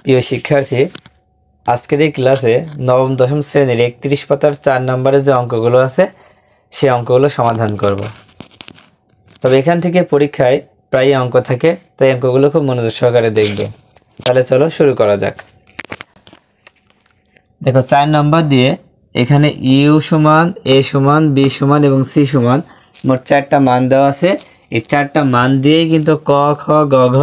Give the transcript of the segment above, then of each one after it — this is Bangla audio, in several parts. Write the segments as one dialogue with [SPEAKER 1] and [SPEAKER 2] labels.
[SPEAKER 1] প্রিয় শিক্ষার্থী, আজকের এই ক্লাসে নবম দশম শ্রেণীর 31 পাতার 4 নম্বরের যে অঙ্কগুলো আছে সেই অঙ্কগুলো সমাধান করব। তবে এখান থেকে পরীক্ষায় প্রায় অঙ্ক থাকে, তাই অঙ্কগুলো খুব মনোযোগ সহকারে দেখবে। তাহলে চলো শুরু করা যাক। দেখো 4 নম্বর দিয়ে এখানে ইউ সমান, এ সমান, বি সমান এবং সি সমান মোট 4টা মান দেওয়া আছে। এই 4টা মান দিয়েই কিন্তু ক, খ, গ, ঘ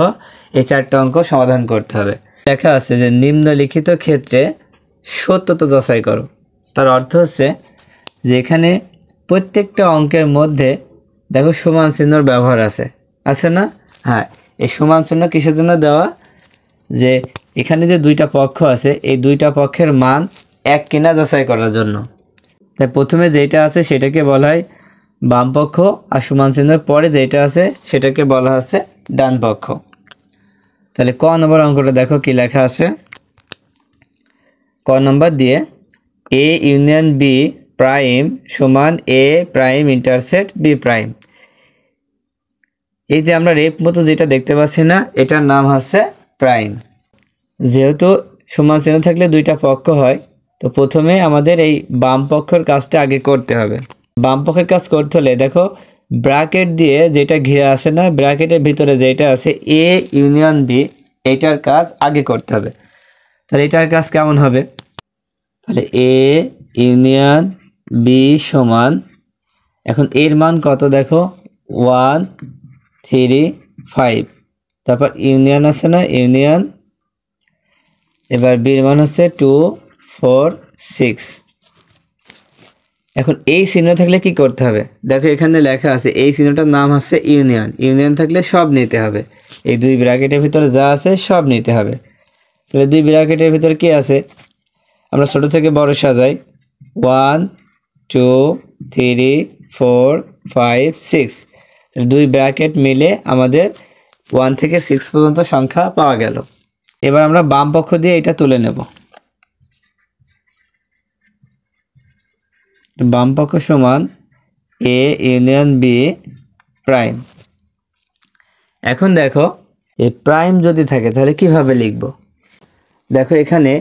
[SPEAKER 1] এই 4টা অঙ্ক সমাধান করতে হবে। লেখা আছে যে নিম্নলিখিত ক্ষেত্রে সত্যতা যাচাই করো। তার অর্থ হচ্ছে যে এখানে প্রত্যেকটা অঙ্কের মধ্যে দেখো সমান চিহ্নর ব্যবহার আছে না? হ্যাঁ, এই সমান চিহ্ন কিসের জন্য দেওয়া? যে এখানে যে দুইটা পক্ষ আছে এই দুইটা পক্ষের মান এক কিনা যাচাই করার জন্য। তাই প্রথমে যেটা আছে সেটাকে বলা হয় বাম পক্ষ, আর সমান চিহ্নের পরে যেটা আছে সেটাকে বলা হচ্ছে ডান পক্ষ। তাহলে ক নম্বর অঙ্কটা দেখো কি লেখা আছে। ক নম্বর দিয়ে এ ইউনিয়ন বি প্রাইম সমান এ প্রাইম ইন্টারসেক্ট বি প্রাইম। এই যে আমরা রেপ মতো যেটা দেখতে পাচ্ছি না, এটার নাম হচ্ছে প্রাইম। যেহেতু সমান চিহ্ন থাকলে দুইটা পক্ষ হয়, তো প্রথমে আমাদের এই বাম পক্ষের কাজটা আগে করতে হবে। বাম পক্ষের কাজ করতে হলে দেখো ব্র্যাকেট দিয়ে যেটা ঘিরে আছে না, ব্র্যাকেটের ভিতরে যেটা আছে এ ইউনিয়ন বি, এইটার কাজ আগে করতে হবে। তাহলে এটার কাজ কেমন হবে? তাহলে এ ইউনিয়ন বি সমান, এখন এর মান কত দেখো 1 3 5, তারপর ইউনিয়ন আছে না, ইউনিয়ন, এবার বির মান হচ্ছে 2 4 6। এখন এই চিহ্ন থাকলে কি করতে হবে? দেখো এখানে লেখা আছে এই চিহ্নটার নাম হচ্ছে ইউনিয়ন। ইউনিয়ন থাকলে সব নিতে হবে, এই দুই ব্র্যাকেটের ভিতরে যা আছে সব নিতে হবে। তাহলে দুই ব্র্যাকেটের ভিতরে কি আছে আমরা ছোট থেকে বড় সাজাই, 1 2 3 4 5 6। তাহলে দুই ব্র্যাকেট মিলে আমাদের 1 থেকে 6 পর্যন্ত সংখ্যা পাওয়া গেল। এবার আমরা বাম পক্ষ দিয়ে এটা তুলে নেব। বাম পক্ষ সমান এ ইউনিয়ন বি প্রাইম। এখন দেখো এই প্রাইম যদি থাকে তাহলে কিভাবে লিখব? দেখো এখানে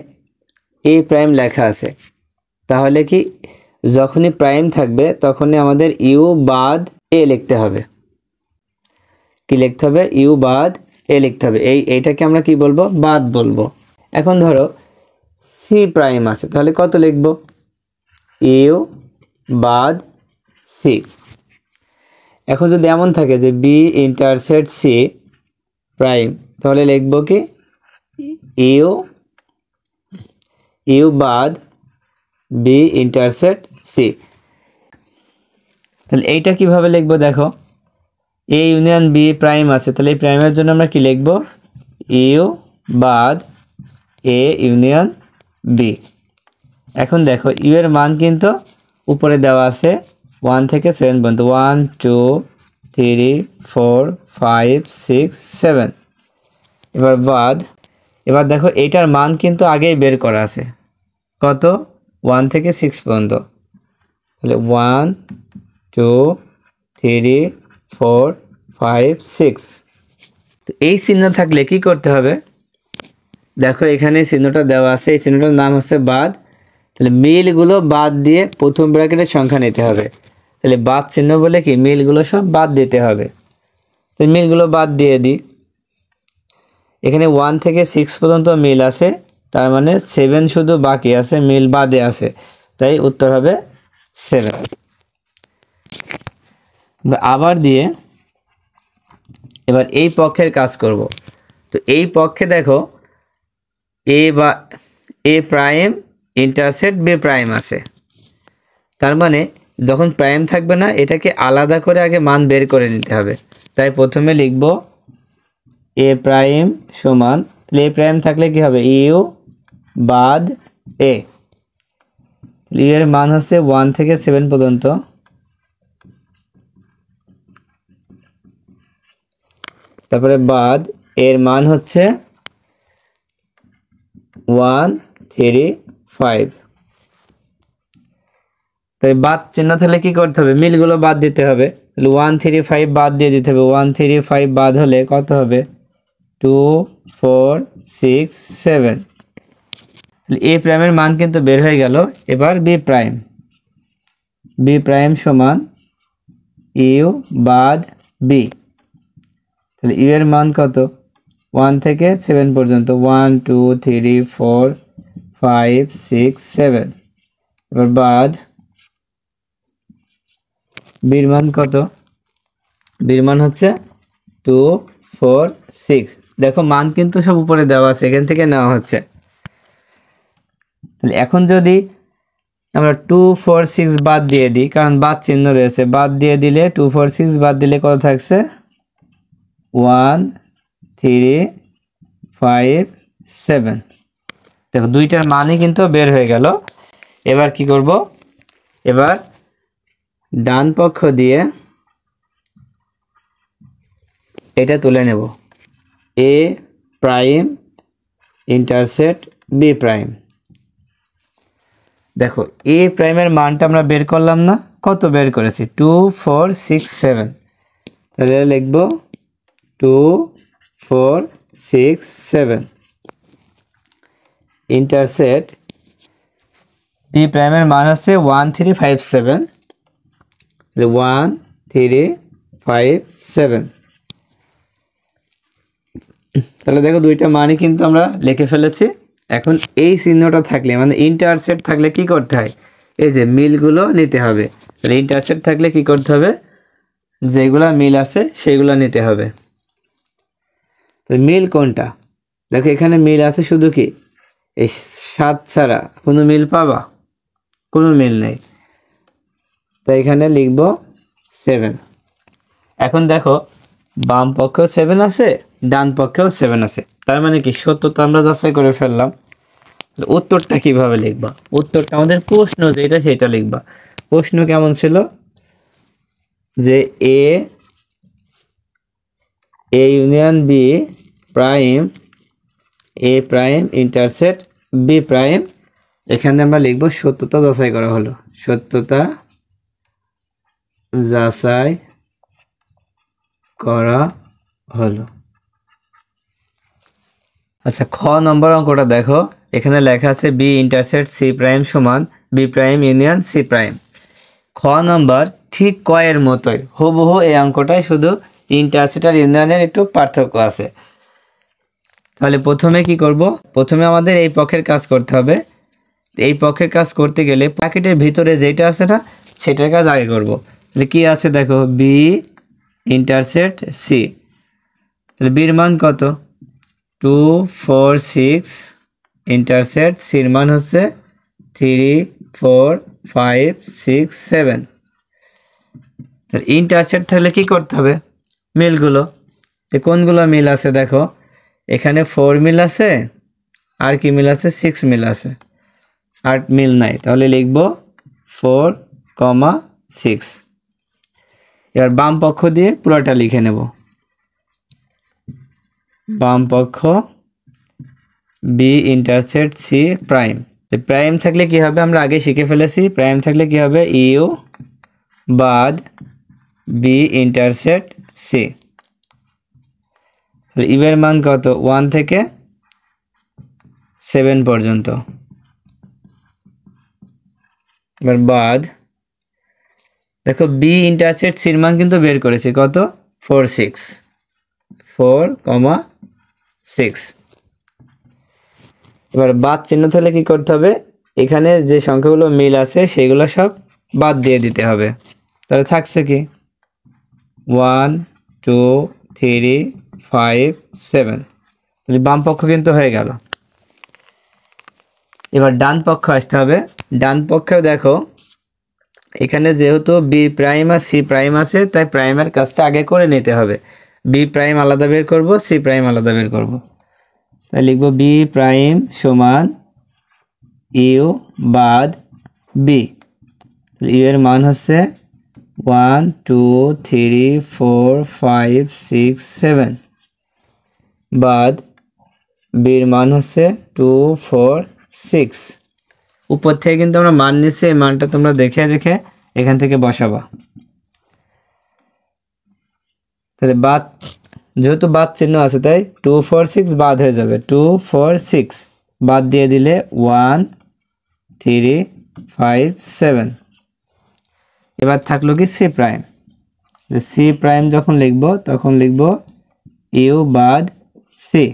[SPEAKER 1] এ প্রাইম লেখা আছে, তাহলে কি যখনই প্রাইম থাকবে তখনই আমাদের ইউ বাদ এ লিখতে হবে। কি লিখতে হবে? ইউ বাদ এ লিখতে হবে। এইটাকে আমরা কি বলবো? বাদ বলবো। এখন ধরো সি প্রাইম আছে, তাহলে কত লিখব? ইউ বাদ সি। এখন যদি এমন থাকে যে বি ইন্টারসেক্ট সি প্রাইম, তাহলে লিখব কি ইউ বাদ বি ইন্টারসেক্ট সি। তাহলে এইটা কিভাবে লিখব? দেখো এ ইউনিয়ন বি প্রাইম আছে, তাহলে এই প্রাইমের জন্য আমরা কি লিখব? ইউ বাদ এ ইউনিয়ন বি। এখন দেখো ইউ এর মান কিন্তু উপরে দেওয়া আছে 1 থেকে 7 পর্যন্ত, 1 2 3 4 5 6 7। এবার বাদ, এবার দেখো এইটার মান কিন্তু আগেই বের করা আছে, কত? 1 থেকে 6 পর্যন্ত। তাহলে 1 2 3 4 5 6। তো এই চিহ্ন থাকলে কি করতে হবে? দেখো এখানে চিহ্নটা দেওয়া আছে, এই চিহ্নটার নাম হচ্ছে বাদ। তাহলে মিলগুলো বাদ দিয়ে প্রথম ব্র্যাকেটের সংখ্যা নিতে হবে। তাহলে বাদ চিহ্ন বলে কি মিলগুলো সব বাদ দিতে হবে। তো মিলগুলো বাদ দিয়ে দিই। এখানে 1 থেকে 6 পর্যন্ত মিল আছে, তার মানে 7 শুধু বাকি আছে, মিল বাদে আছে, তাই উত্তর হবে 7। আবার দিয়ে এবার এই পক্ষের কাজ করব। তো এই পক্ষে দেখো এ প্রাইম ইন্টারসেক্ট বি প্রাইম আছে, তার মানে যখন প্রাইম থাকবে না এটাকে আলাদা করে আগে মান বের করে নিতে হবে। তাই প্রথমে লিখব এ প্রাইম সমান, তাহলে এ প্রাইম থাকলে কি হবে? ইউ বাদ এ। ইউ এর মান হচ্ছে 1 থেকে 7 পর্যন্ত, তারপরে বাদ এর মান হচ্ছে 1 3 5। তাই বাদ চিহ্ন থাকলে কি করতে হবে? মিলগুলো বাদ দিতে হবে। তাহলে 1 3 5 বাদ দিয়ে দিতে হবে। 1 3 5 বাদ হলে কত হবে? 2 4 6 7। এ প্রাইমের মান কিন্তু বের হয়ে গেল। এবার বি প্রাইম সমান ইউ বাদ বি। তাহলে ইউ এর মান কত? 1 থেকে 7 পর্যন্ত, 1 2 3 4 5 6 7। এবার বাদ বির মান কত? বির মান হচ্ছে 2 4 6। দেখো মান কিন্তু সব উপরে দেওয়া আছে, এখান থেকে নেওয়া হচ্ছে। তাহলে এখন যদি আমরা 2 4 6 বাদ দিয়ে দিই, কারণ বাদ চিহ্ন রয়েছে, বাদ দিয়ে দিলে 2 4 6 বাদ দিলে কত থাকছে? 1 3 5 7। দেখো দুইটার মানই কিন্তু বের হয়ে গেল। এবার কি করব? এবার ডান পক্ষ দিয়ে এটা তুলে নেব, এ প্রাইম ইন্টারসেক্ট বি প্রাইম। দেখো এ প্রাইমের মানটা আমরা বের করলাম না? কত বের করেছি? 2 4 6 7। তাহলে লিখব 2 4 6 7 ইন্টারসেক্ট বি প্রাইমের মান হচ্ছে 1 3 5 7। তাহলে 1 3 5 7। তাহলে দেখো দুইটা মানই কিন্তু আমরা লিখে ফেলেছি। এখন এই চিহ্নটা থাকলে, মানে ইন্টারসেক্ট থাকলে কি করতে হয়? এই যে মিলগুলো নিতে হবে। তাহলে ইন্টারসেক্ট থাকলে কি করতে হবে? যেগুলা মিল আছে সেগুলো নিতে হবে। তো মিল কোনটা? দেখো এখানে মিল আছে শুধু কি এই 7 ছাড়া কোনো মিল পাবা? কোনো মিল নেই। তো এখানে লিখব 7। এখন দেখো বাম পক্ষেও 7 আছে, ডান পক্ষেও 7 আছে। তার মানে কি সত্যতা আমরা যাচাই করে ফেললাম। উত্তরটা কিভাবে লিখবা? উত্তরটা আমাদের প্রশ্ন যেটা সেটা লিখবা। প্রশ্ন কেমন ছিল? যে A union B prime, A prime intersect B prime. এখানে আমরা লিখব সত্যতা যাচাই করা হলো, সত্যতা যাচাই করা হলো। আচ্ছা, খ নম্বর অঙ্কটা দেখো। এখানে লেখা আছে বি ইন্টারসেক্ট সি প্রাইম সমান B prime union C prime. খ নম্বর ঠিক ক এর মতোই হুবহু এই অঙ্কটাই, শুধু ইন্টারসেক্ট আর ইউনিয়নের একটু পার্থক্য আছে। তাহলে প্রথমে কি করব? প্রথমে আমাদের এই পক্ষের কাজ করতে হবে। এই পক্ষের কাজ করতে গেলে প্যাকেটের ভিতরে যেটা আছে না সেটার কাজ আগে করব। তাহলে কি আছে দেখো, বি ইন্টারসেক্ট সি। তাহলে বির মান কত? 2 4 6 ইন্টারসেক্ট সির মান হচ্ছে 3 4 5 6 7। তাহলে ইন্টারসেক্ট থাকলে কি করতে হবে? মিলগুলো, কোনগুলো মিল আছে দেখো, এখানে 4 মিল আছে, আর কি মিল আছে? 6 মিল আছে, 8 মিল নাই। তাহলে লিখব 4 6। এবার বাম পক্ষ দিয়ে পুরোটা লিখে নেব। বাম পক্ষ B intersect C prime. Prime থাকলে কি হবে? আমরা আগে শিখে ফেলেছি। প্রাইম থাকলে কি হবে? ইউ বাদ বি ইন্টারসেক্ট সি। ইউ এর মান কত? 1 থেকে 7 পর্যন্ত। এবার বাদ দেখো বি ইন্টারসেক্ট সির মান কিন্তু বের করেছি কত? 4 6 6। এবার বাদ চিহ্ন তাহলে কি করতে হবে? এখানে যে সংখ্যাগুলো মিল আছে সেগুলো সব বাদ দিয়ে দিতে হবে। তাহলে থাকছে কি? 1 2 3 5 7। তাহলে বাম পক্ষ কিন্তু হয়ে গেল। এবার ডান পক্ষ আসতে হবে। ডান পক্ষেও দেখো এখানে যেহেতু বি প্রাইম আর সি প্রাইম আছে, তাই প্রাইমের কাজটা আগে করে নিতে হবে। বি প্রাইম আলাদা বের করব, সি প্রাইম আলাদা বের করব। তাই লিখব বি প্রাইম সমান ইউ বাদ বি। ইউ এর মান হচ্ছে 1 2 3 4 5 6 7 বাদ বির মান হচ্ছে 2 4 6। উপর থেকে কিন্তু আমরা মান নিচ্ছি, এই মানটা তোমরা দেখে দেখে এখান থেকে বসাবা। তাহলে বাদ যেহেতু বাদ চিহ্ন আছে তাই 2 4 6 বাদ হয়ে যাবে, 2 4 6 বাদ দিয়ে দিলে 1 3 5 7। এবার থাকলো কি সি প্রাইম, সি প্রাইম যখন লিখব তখন লিখব ইউ বাদ সি।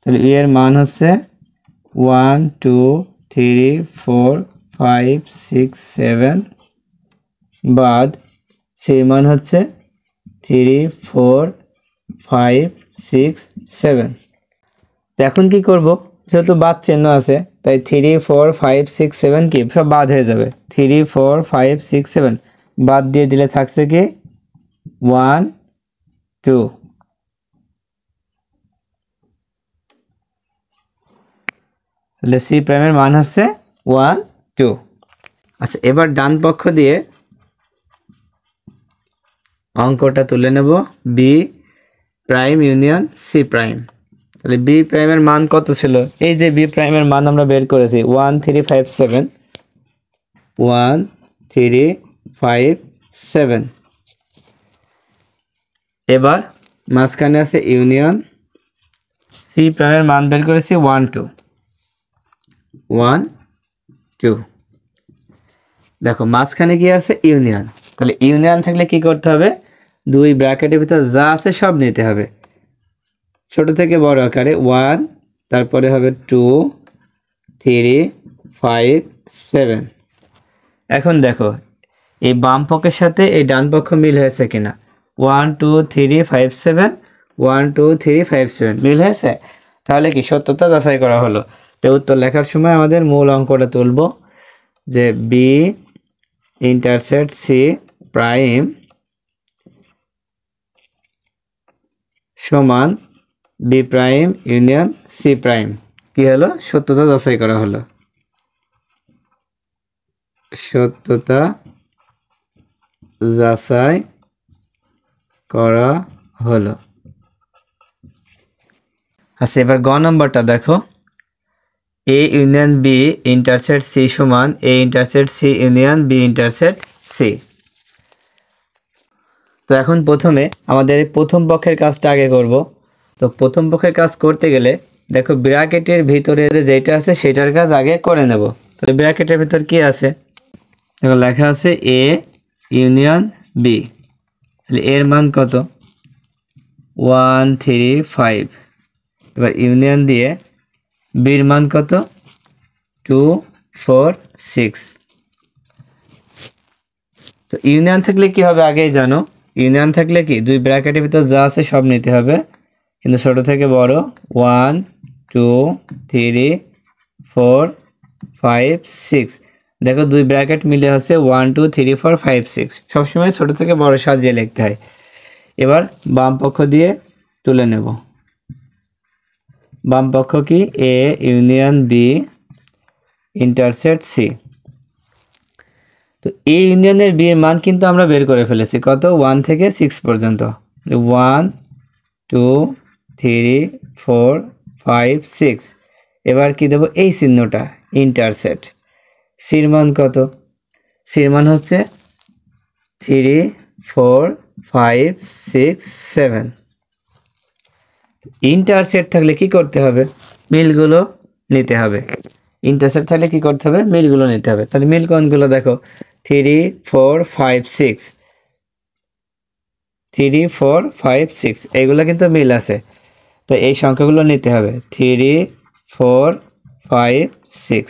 [SPEAKER 1] তাহলে ইউ এর মান হচ্ছে 1 2 3 4 5 6 7 বাদ সির মান হচ্ছে 3 4 5 6 7। এখন কি করব, যেহেতু বাদ চিহ্ন আছে তাই 3 4 5 6 7 কি সব বাদ হয়ে যাবে, 3 4 5 6 7 বাদ দিয়ে দিলে থাকছে কি 1 2। তাহলে সি প্রাইমের মান হচ্ছে 1 2। আচ্ছা, এবার ডান পক্ষ দিয়ে অঙ্কটা তুলে নেব, B prime union C prime. তাহলে বি প্রাইমের মান কত ছিল, এই যে বি প্রাইমের মান আমরা বের করেছি 1 3 5 7, 1 3 5 7। এবার মাঝখানে আছে ইউনিয়ন, সি প্রাইমের মান বের করেছি 1 2 1 2। দেখো মাঝখানে কি আছে ইউনিয়ন, তাহলে ইউনিয়ন থাকলে কি করতে হবে, দুই ব্র্যাকেটের ভিতর যা আছে সব নিতে হবে, ছোট থেকে বড় আকারে 1, তারপরে হবে 2 3 5 7। এখন দেখো এই বাম পক্ষের সাথে এই ডান পক্ষ মিল হয়েছে কিনা, 1 2 3 5 7 1 2 3 5 7 মিল হয়েছে, তাহলে কি সত্যতা যাচাই করা হলো। তো উত্তর লেখার সময় আমাদের মূল অঙ্কটা তুলব, যে বি ইন্টারসেক্ট সি প্রাইম সমান B prime union C prime. কি হলো, সত্যতা যাচাই করা হলো, সত্যতা যাচাই করা হলো। আচ্ছা, এবার গ নম্বরটা দেখো, A union B intersect C সমান A intersect C union B intersect C. তো এখন প্রথমে আমাদের প্রথম পক্ষের কাজটা আগে করব। তো প্রথম পক্ষের কাজ করতে গেলে দেখো ব্র্যাকেটের ভিতরে যেটা আছে সেটার কাজ আগে করে নেব। তাহলে ব্র্যাকেটের ভিতর কি আছে, দেখো লেখা আছে এ ইউনিয়ন বি। তাহলে এর মান কত, 1 3 5। এবার ইউনিয়ন দিয়ে বির মান কত, 2 4 6। তো ইউনিয়ন থাকলে কি হবে আগেই জানো, ইউনিয়ন থাকলে কি দুই ব্র্যাকেটের ভিতর যা আছে সব নিতে হবে, কিন্তু ছোট থেকে বড় 1 2 3 4 5 6। দেখো দুই ব্র্যাকেট মিলে হচ্ছে 1 2 3 4 5 6, সবসময় ছোট থেকে বড় সাজিয়ে লিখতে হয়। এবার বাম পক্ষ দিয়ে তুলে নেব, বাম পক্ষ কি A union B intersect C. তো এ ইউনিয়নের বি এর মান কিন্তু আমরা বের করে ফেলেছি, কত 1 থেকে 6 পর্যন্ত, 1 2 3 4 5 6। এবার কি দেব, এই চিহ্নটা ইন্টারসেক্ট, সির মান কত, সির মান হচ্ছে 3 4 5 6 7। ইন্টারসেক্ট থাকলে কি করতে হবে, মিলগুলো নিতে হবে। ইন্টারসেক্ট থাকলে কি করতে হবে, মিলগুলো নিতে হবে। তাহলে মিল কোনগুলো দেখো, 3 4 5 6, 3 4 5 6 এইগুলো কিন্তু মিল আছে, তো এই সংখ্যাগুলো নিতে হবে, 3 4 5 6।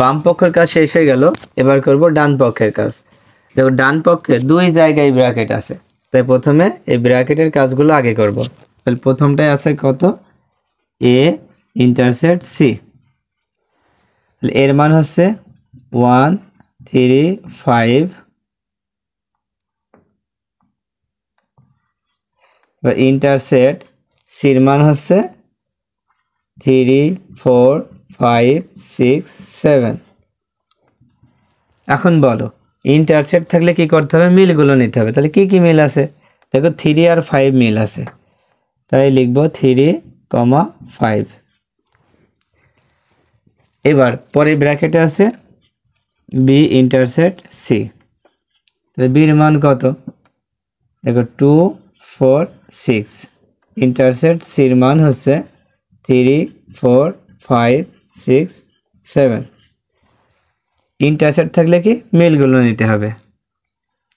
[SPEAKER 1] বাম পক্ষের কাজ শেষ হয়ে গেল, এবার করব ডান পক্ষের কাজ। দেখো ডান পক্ষে দুই জায়গায় ব্র্যাকেট আছে, তাই প্রথমে এই ব্র্যাকেটের কাজগুলো আগে করব। তাহলে প্রথমটাই আছে কত, এ ইন্টারসেক্ট সি। এর মান হচ্ছে 1 3 5। এবার ইন্টারসেক্ট সির মান হচ্ছে 3 4 5 6 7। এখন বলো ইন্টারসেক্ট থাকলে কি করতে হবে, মিলগুলো নিতে হবে। তাহলে কি কি মিল আছে, দেখো 3 আর 5 মিল আছে, তাই লিখব 3 5। এবার পরে ব্র্যাকেটে আছে বি ইন্টারসেক্ট সি। তাহলে বির মান কত? দেখো 2 4 6, ইন্টারসেক্ট সির মান হচ্ছে 3 4 5 6 7। ইন্টারসেক্ট থাকলে কি মিলগুলো নিতে হবে।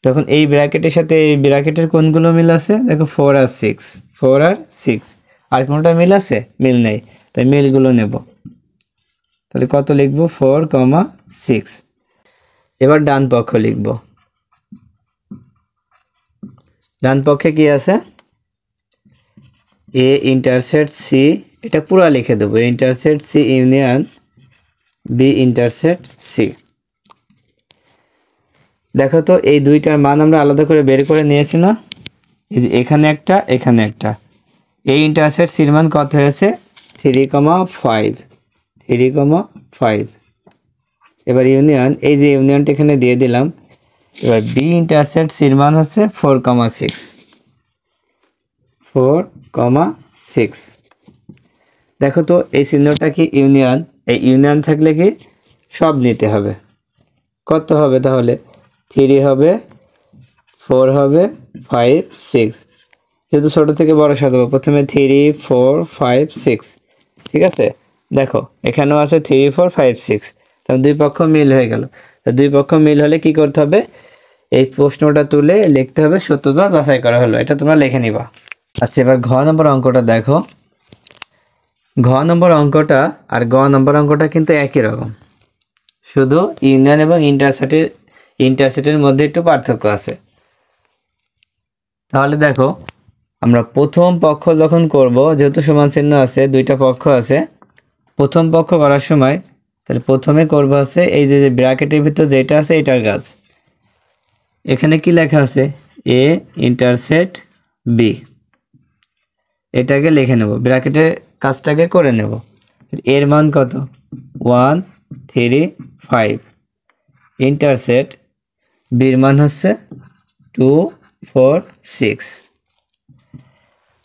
[SPEAKER 1] তখন এই ব্র্যাকেটের সাথে এই ব্র্যাকেটের কোনগুলো মিল আছে? দেখো 4 আর 6, 4 আর 6, আর কোনটা মিল আছে? মিল নেই, তাই মিলগুলো নেব। তাহলে কত লিখব? 4, 6। এবার ডান পক্ষ লিখব। ডান পক্ষে কি আছে? এ ইন্টারসেক্ট সি, এটা পুরো লিখে দেবো, A intersect C union B intersect C. দেখো তো এই দুইটার মান আমরা আলাদা করে বের করে নিয়েছি না? এই যে এখানে একটা, এখানে একটা। এই ইন্টারসেক্ট সির মান কত হয়েছে? 3,5, 3,5। এবার ইউনিয়ন, এই যে ইউনিয়নটা এখানে দিয়ে দিলাম। এবার বি ইন্টারসেক্ট সির মান হচ্ছে 4,6, 4,6। দেখো তো এই চিহ্নটা কি ইউনিয়ন? এই ইউনিয়ন থাকলে কি সব নিতে হবে। কত হবে তাহলে? 3 হবে, 4 হবে, 5 6। যেহেতু ছোট থেকে বড় সাজাবো, প্রথমে 3 4 5 6। ঠিক আছে, দেখো এখানেও আছে 3 4 5 6, তাহলে দুই পক্ষ মিল হয়ে গেল। দুই পক্ষ মিল হলে কি করতে হবে? এই প্রশ্নটা তুলে লিখতে হবে সত্যতা যাচাই করা হলো, এটা তোমরা লিখে নিবা। আচ্ছা, এবার ঘ নম্বর অঙ্কটা দেখো। ঘ নম্বর অঙ্কটা আর গ নম্বর অঙ্কটা কিন্তু একই রকম, শুধু ইউনিয়ন এবং ইন্টারসেক্টের মধ্যে একটু পার্থক্য আছে। তাহলে দেখো, আমরা প্রথম পক্ষ যখন করব, যেহেতু সমান চিহ্ন আছে, দুইটা পক্ষ আছে, প্রথম পক্ষ করার সময় তাহলে প্রথমে করব আছে এই যে ব্র্যাকেটের ভিতর যেটা আছে এটার কাজ। এখানে কি লেখা আছে? এ ইন্টারসেক্ট বি, এটাকে লিখে নেব, ব্র্যাকেটের কাজটাকে করে নেব। এর মান কত? 1 3 5, ইন্টারসেক্ট বির মান হচ্ছে 2 4 6।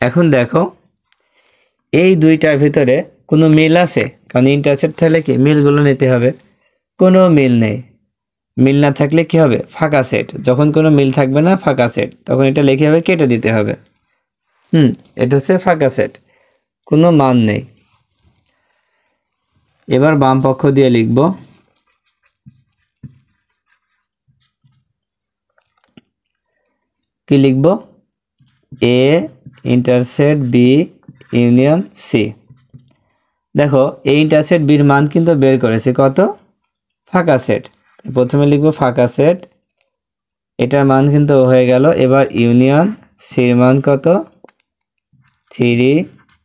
[SPEAKER 1] এখন দেখো এই দুইটার ভিতরে কোনো মিল আছে? কারণ ইন্টারসেক্ট থাকলে কি মিলগুলো নিতে হবে। কোনো মিল নেই, মিল না থাকলে কি হবে? ফাঁকা সেট। যখন কোনো মিল থাকবে না, ফাঁকা সেট, তখন এটা লিখে হবে কেটে দিতে হবে। এটা হচ্ছে ফাঁকা সেট, কোনো মান নেই। এবার বাম পক্ষ দিয়ে লিখব। কি লিখব? এ ইন্টারসেক্ট বি ইউনিয়ন সি। দেখো এই ইন্টারসেক্ট বির মান কিন্তু বের করেছে কত? ফাঁকা সেট। প্রথমে লিখব ফাঁকা সেট, এটার মান কিন্তু হয়ে গেল। এবার ইউনিয়ন সির মান কত? 3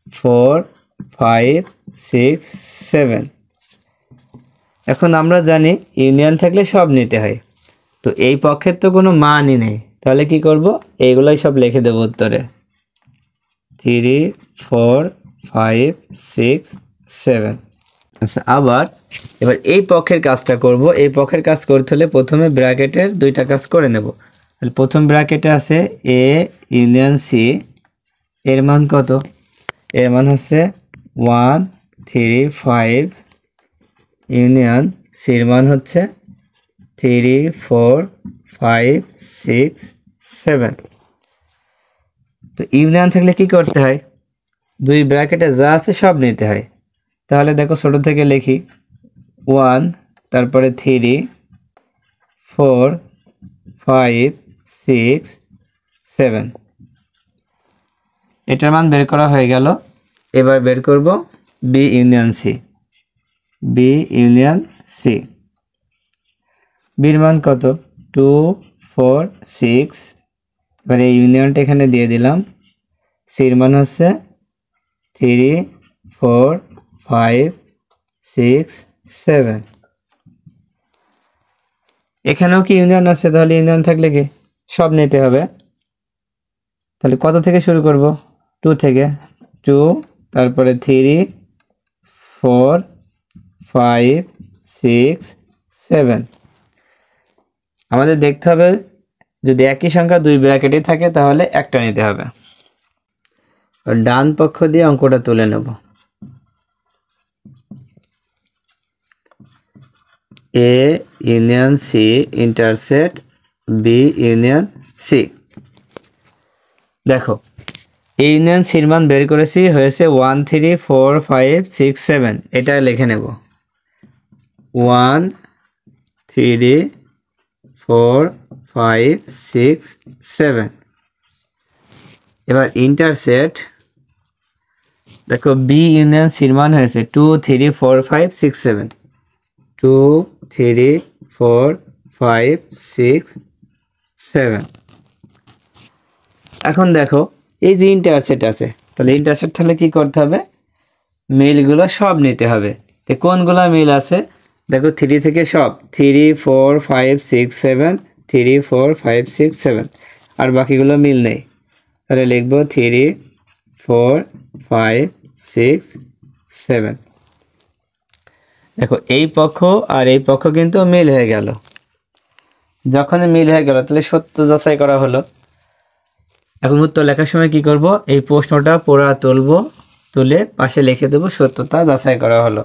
[SPEAKER 1] 4 5 6 7। এখন আমরা জানি ইউনিয়ন থাকলে সব নিতে হয়, তো এই পক্ষের তো কোনো মানই নেই, তাহলে কি করব? এইগুলাই সব লিখে দেব উত্তরে। 3 4 5 6 7। আচ্ছা, আবার এবার এই পক্ষের কাজটা করব। এই পক্ষের কাজ করতে হলে প্রথমে ব্র্যাকেটের দুইটা কাজ করে নেব। তাহলে প্রথম ব্র্যাকেটে আছে এ ইউনিয়ন সি, এর মান কত? এর মান হচ্ছে 1 3 5, ইউনিয়ন সির মান হচ্ছে 3 4 5 6 7। তো ইউনিয়ন থাকলে কি করতে হয়? দুই ব্র্যাকেটে যা আছে সব নিতে হয়। তাহলে দেখো ছোট থেকে লিখি, 1, তারপরে 3 4 5 6 7। এটার মান বের করা হয়ে গেল। এবার বের করব B union C. B union C, বির মান কত? 2 4 6। এবার এই ইউনিয়নটা এখানে দিয়ে দিলাম। সির মান হচ্ছে 3 4 5 6 7। এখানেও কি ইউনিয়ন আছে? তাহলে ইউনিয়ন থাকলে কি সব নিতে হবে। তাহলে কত থেকে শুরু করব? 2 থেকে। 2, তারপরে 3 4 5 6 7। আমাদের দেখতে হবে যদি একই সংখ্যা দুই ব্র্যাকেটে থাকে তাহলে একটা নিতে হবে। ডান পক্ষ দিয়ে অঙ্কটা তুলে নেব। A union C intersect B union C. দেখো এ ইউনিয়ন সির মান বের করেছি, হয়েছে 1 3 4 5 6 7। এটা লিখে নেব 1 3 4 5 6 7। এবার ইন্টারসেক্ট, দেখো বি ইউনিয়ন সির মান হয়েছে 2 3 4 5 6 7, 2 3 4 5 6 7। এখন দেখো এই যে ইন্টারসেক্ট আছে, তাহলে ইন্টারসেক্ট তাহলে কি করতে হবে, মিলগুলো সব নিতে হবে। তো কোনগুলো মিল আছে, দেখো 3 থেকে সব 3 4 5 6 7, 3 4 5 6 7, আর বাকিগুলো মিল নেই। তাহলে লিখবো 3 4 5 6 7। দেখো এই পক্ষ আর এই পক্ষ কিন্তু মিল হয়ে গেল। যখন মিল হয়ে গেল তাহলে সত্য যাচাই করা হলো। এখন উত্তর লেখার সময় কি করব, এই প্রশ্নটা পুরা তুলবো, তুলে পাশে লিখে দেবো সত্যতা যাচাই করা হলো।